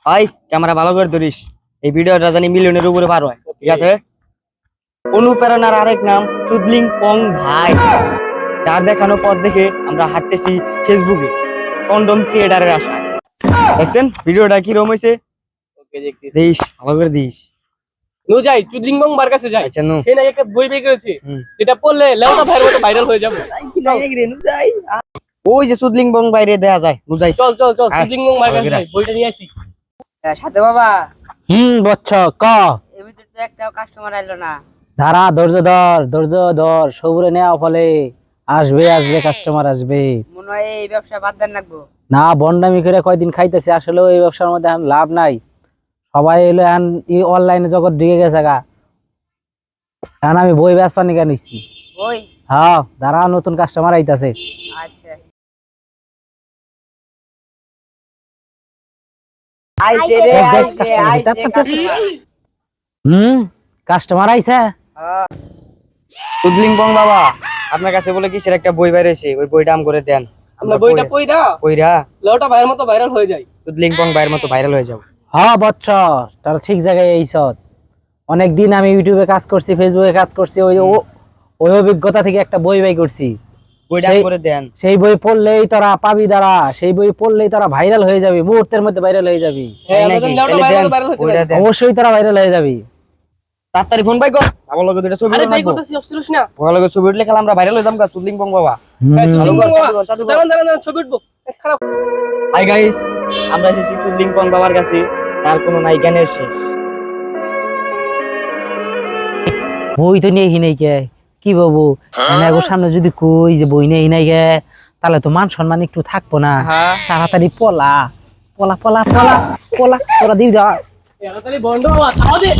ভাই ক্যামেরা ভালো করে ধরিস। এই ভিডিওটা জানি মিলিয়নের উপরে পার হয়, ঠিক আছে? অনুপ্রেরণার আরেক নাম চুদলিং পং ভাই। তার দেখানো পথ দেখে আমরা হাঁটতেছি ফেসবুকে কন্ডম ক্রিয়েটারের আশায়। দেখছেন ভিডিওটা কি রকম হয়েছে? ওকে দেখতেছি। দিস ভালো করে দিস। নু যাই চুদলিং বং বার কাছে যাই। আচ্ছা নু সে নাকি একটা বই বের করেছে, যেটা পড়লে লেওটা ভাইয়ের মতো ভাইরাল হয়ে যাবে। ওই যে চুদলিং পং বাইরে দেয়া যায়, বুঝাই। চল চল চল আয়, চুদলিং বং বার কাছে ওকে, যাই, বইটা নিয়ে আসি। সাথে বাবা বচ্চ ক এর ভিতরে তো একটা কাস্টমার আইলো না। ধারা ধৈর্য ধর সবুরে নেওয়া ফলে আসবে আসবে কাস্টমার আসবে। মনে হয় এই ব্যবসা বাদ দেন রাখবো। না বন্ডামি করে কয়দিন খাইতেছে, আসলে এই ব্যবসার মধ্যে এখন লাভ নাই। সবাই এলো এখন অনলাইনে জগৎ ঢুকে গেছে গা। এখন আমি বই ব্যস্ত নিকে নিচ্ছি। ওই হ্যাঁ ধারা নতুন কাস্টমার আইতাছে। আচ্ছা আইছে রে দেখ, আইছে customer, আইছে দেখ, দেখ, দেখ। customer। কাস্টমার আইছে। হ্যাঁ, চুদলিং পং বাবা, আপনার কাছে বলে কিসের একটা বই বাইরেছে, ওই বইটা আম করে দেন। আমরা বইটা পড়া কইরা লেওটা ভাইয়ের মতো ভাইরাল হয়ে যায়। চুদলিং পং বাইরের মতো ভাইরাল হয়ে যাও। হ্যাঁ বচ্চ তার ঠিক জায়গায় এইস। অনেকদিন আমি ইউটিউবে কাজ করছি, ফেসবুকে কাজ করছি, ওই অভিজ্ঞতা থেকে একটা বই বাই করছি। বইটা আম সেই- করে দেন। সেই বই পড়লেই তোরা পাবি দ্বারা, সেই বই পড়লেই তোরা ভাইরাল হয়ে যাবি, মুহূর্তের মধ্যে ভাইরাল হয়ে যাবি। হ্যাঁ, আমরা নাকি? লেওটা তাহলে দেন, ভাইরাল হতে বইটা পারি। দেন। অবশ্যই তোরা ভাইরাল হয়ে যাবি। তাড়াতাড়ি ফোন বাই কর, আমার লগে দুইটা ছবি আরে বাই উঠাবো। করতেছি, অবশ্যই না। আমার লগে ছবি উঠলে খেলা আমরা ভাইরাল হয়ে যাবো। চুদলিং পং বাবা, হ্যাঁ, চালু চুদলিং কর, বং চালু কর, চালু কর। দাঁড়ান দাঁড়ান দাঁড়ান, ছবি উঠবো। খারাপ। হাই গাইস, আমরা এসেছি চুদলিং পং বাবার কাছে। তার কোনো নাই জ্ঞানের শেষ। বই তো নিয়ে নাই কে কি বাবু, সামনে যদি কই যে বই নিয়ে নাই গে, তাহলে তো মান সম্মান একটু থাকবো না। তাড়াতাড়ি পলা পলা পলা পলা পলা তোরা দিবি দা। তাড়াতাড়ি বন্ধ হওয়া, তাও দে।